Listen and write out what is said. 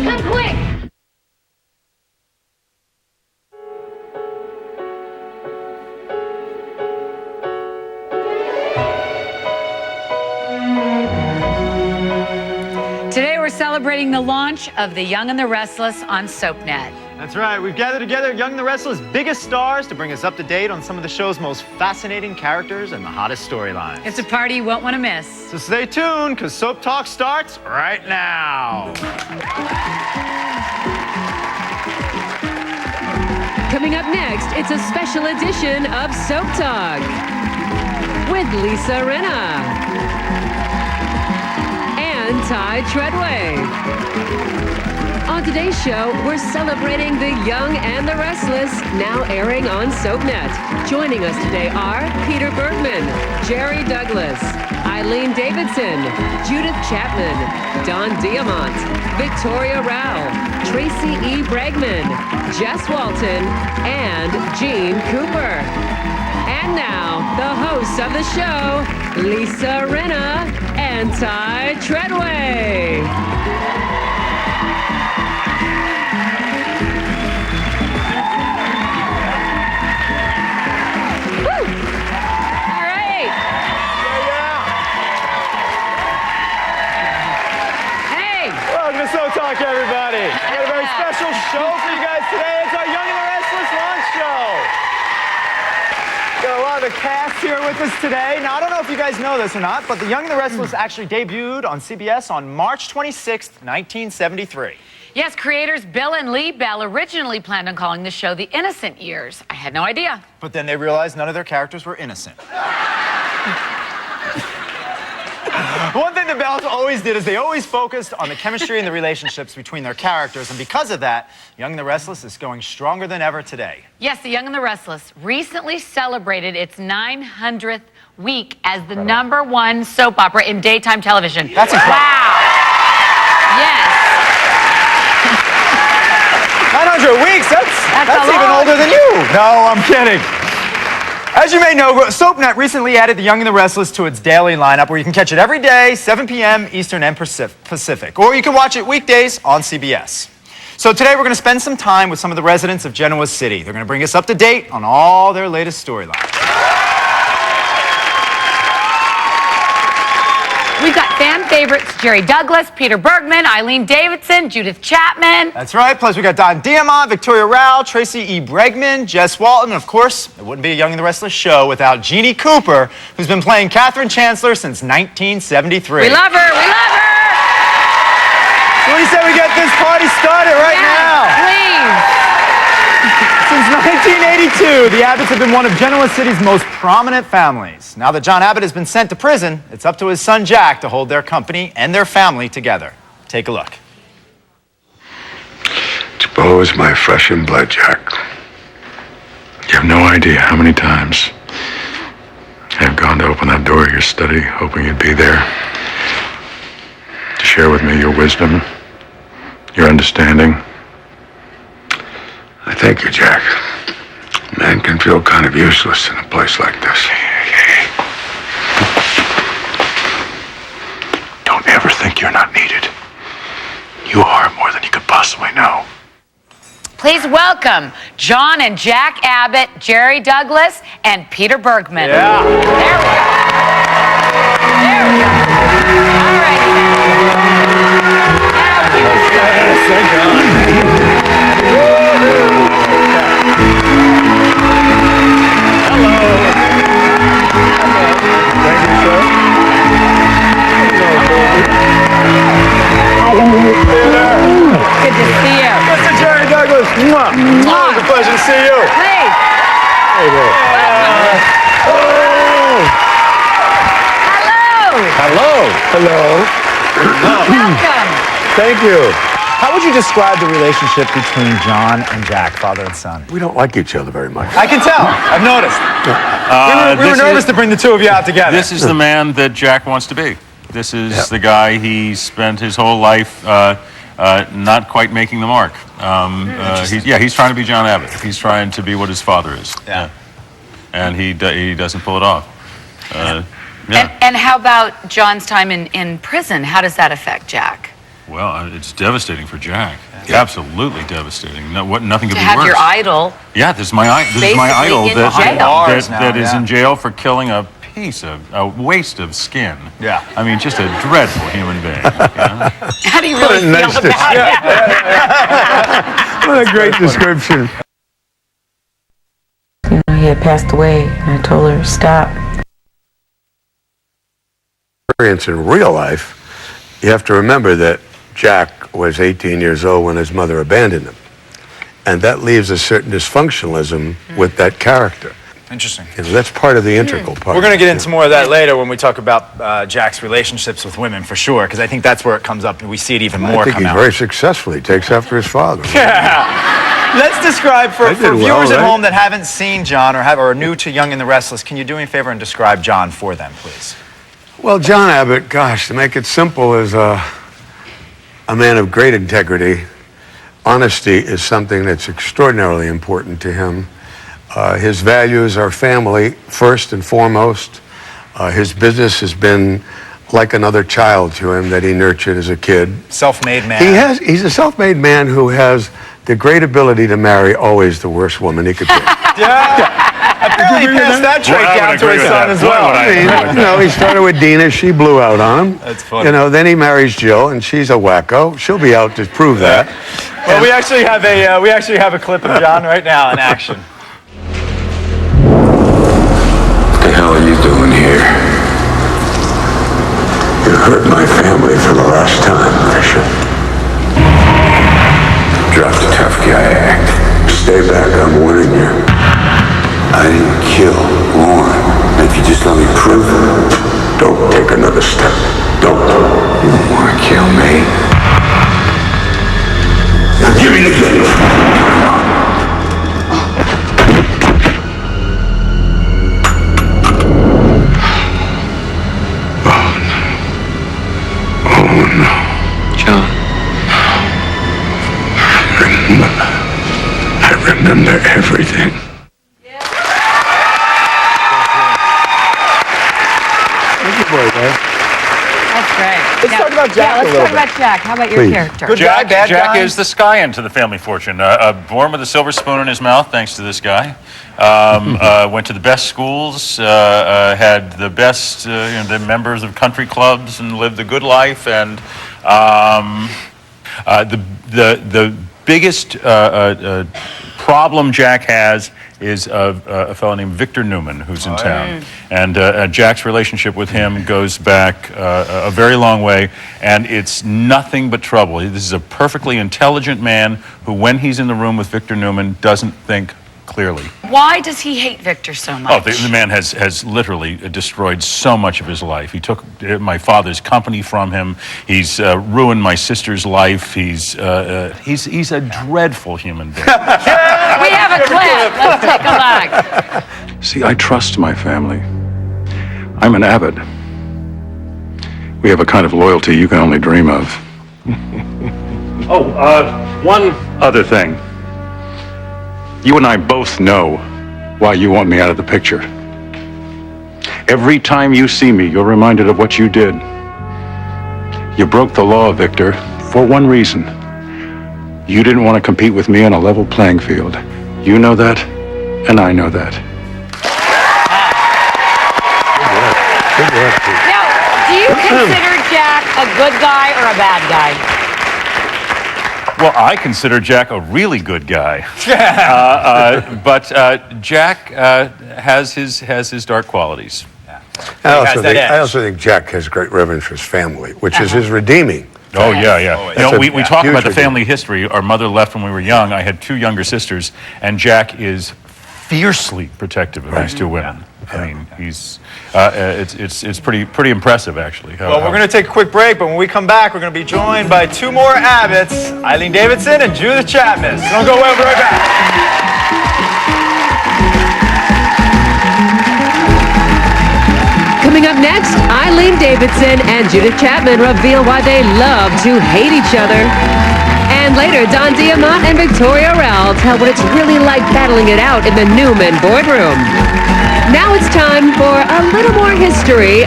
Please come quick. Today we're celebrating the launch of The Young and the Restless on SoapNet. That's right. We've gathered together Young and the Restless' biggest stars to bring us up to date on some of the show's most fascinating characters and the hottest storylines. It's a party you won't want to miss. So stay tuned, because Soap Talk starts right now. Coming up next, it's a special edition of Soap Talk with Rinna and Treadway. On today's show, we're celebrating The Young and the Restless, now airing on SoapNet. Joining us today are Peter Bergman, Jerry Douglas, Eileen Davidson, Judith Chapman, Diamont, Victoria Rowell, Tracey Bregman, Jess Walton, and Jeanne Cooper. And now, the hosts of the show, Rinna and Treadway. SoapTalk, everybody. We got a very special show for you guys today. It's our Young and the Restless launch show. Got a lot of the cast here with us today. Now, I don't know if you guys know this or not, but The Young and the Restless actually debuted on CBS on March 26th, 1973. Yes, creators Bill and Lee Bell originally planned on calling the show The Innocent Years. I had no idea. But then they realized none of their characters were innocent. One thing the Bells always did is they always focused on the chemistry and the relationships between their characters, and because of that, Young and the Restless is going stronger than ever today. Yes, The Young and the Restless recently celebrated its 900th week as the #1 soap opera in daytime television. That's incredible. Wow. Yes. 900 weeks? That's even older than you. No, I'm kidding. As you may know, SoapNet recently added The Young and the Restless to its daily lineup, where you can catch it every day, 7 p.m. Eastern and Pacific. Or you can watch it weekdays on CBS. So today we're going to spend some time with some of the residents of Genoa City. They're going to bring us up to date on all their latest storylines. We've got fan favorites Jerry Douglas, Peter Bergman, Eileen Davidson, Judith Chapman. That's right. Plus we got Diamont, Victoria Rowell, Tracey Bregman, Jess Walton, and of course, it wouldn't be a Young and the Restless show without Jeanne Cooper, who's been playing Catherine Chancellor since 1973. We love her. We love her. So what do you say we get this party started right now? Please. Since 1982, the Abbotts have been one of Genoa City's most prominent families. Now that John Abbott has been sent to prison, it's up to his son Jack to hold their company and their family together. Take a look. Suppose my flesh and blood, Jack. You have no idea how many times I've gone to open that door of your study, hoping you'd be there to share with me your wisdom, your understanding. I thank you, Jack. Man can feel kind of useless in a place like this. Hey. Don't ever think you're not needed. You are more than you could possibly know. Please welcome John and Jack Abbott, Jerry Douglas, and Peter Bergman. Yeah. There we go. There we go. All right. Yes, thank God. Good to see you. Mr. Jerry Douglas. Mwah. Always a pleasure to see you. Please. Hey there. Hello. Welcome. Thank you. How would you describe the relationship between John and Jack, father and son? We don't like each other very much. I can tell. I've noticed. We were nervous to bring the two of you out together. This is the man that Jack wants to be. This is the guy he spent his whole life not quite making the mark. He's trying to be John Abbott. He's trying to be what his father is. Yeah. And he doesn't pull it off. And how about John's time in prison? How does that affect Jack? Well, it's devastating for Jack. Absolutely devastating. Nothing could To be have worse. your idol. Yeah, this is my idol in that, jail. that is in jail for killing a waste of skin. Yeah. I mean, just a dreadful human being. How do you really feel nice about it? What a great description. You know, he had passed away, and I told her to stop. In real life, you have to remember that Jack was 18 years old when his mother abandoned him. And that leaves a certain dysfunctionalism with that character. Interesting. You know, that's part of the integral part. We're going to get into more of that later when we talk about Jack's relationships with women, for sure, because I think that's where it comes up and we see it even more I think come he's out. very successful. He takes after his father. Let's describe for did well, viewers at right? home that haven't seen John or are new to Young and the Restless. Can you do me a favor and describe John for them, please? Well, John Abbott, gosh, to make it simple, is a man of great integrity. Honesty is something that's extraordinarily important to him. His values are family, first and foremost. His business has been like another child to him that he nurtured as a kid. Self-made man. He's a self-made man who has the great ability to marry always the worst woman he could pick. Yeah. Apparently he passed that trait down to his son as well. I mean, you know, he started with Dina. She blew out on him. That's funny. You know, then he marries Jill, and she's a wacko. She'll be out to prove that. Well, we actually have a clip of John right now in action. What the hell are you doing here? You hurt my family for the last time, Fisher. Drop the tough guy act. Stay back, I'm warning you. I didn't kill Warren. If you just let me prove it, don't take another step. Don't. You don't want to kill me. Now give me the gun. John. I remember everything. That's great. Let's talk about Jack a let's little talk about Jack. How about your Please. character? Good guy, bad Jack guy? is the sky into the family fortune. Born with a silver spoon in his mouth, thanks to this guy. Went to the best schools, had the best the members of country clubs, and lived a good life. And the biggest problem Jack has is a fellow named Victor Newman, who's in town. And Jack's relationship with him goes back a very long way, and it's nothing but trouble. This is a perfectly intelligent man who, when he's in the room with Victor Newman, doesn't think clearly. Why does he hate Victor so much? Oh, the man has literally destroyed so much of his life. He took my father's company from him. He's ruined my sister's life. He's a dreadful human being. We have a clip. Let's take a look. See, I trust my family. I'm an Abbott. We have a kind of loyalty you can only dream of. One other thing. You and I both know why you want me out of the picture. Every time you see me, you're reminded of what you did. You broke the law, Victor, for one reason. You didn't want to compete with me on a level playing field. You know that, and I know that. Now, do you consider Jack a good guy or a bad guy? Well, I consider Jack a really good guy. But Jack has his dark qualities. I also think Jack has great reverence for his family, which is his redeeming. Oh, yeah. That's We talk huge about the redeeming. family history. Our mother left when we were young. I had two younger sisters, and Jack is fiercely protective of his two women. I mean, he's it's pretty impressive, actually. Well, we're going to take a quick break, but when we come back, we're going to be joined by two more Abbotts, Eileen Davidson and Judith Chapman. So don't go away, we'll be right back. Coming up next, Eileen Davidson and Judith Chapman reveal why they love to hate each other. And later, Diamont and Victoria Rowell tell what it's really like battling it out in the Newman boardroom. Now it's time for a little more history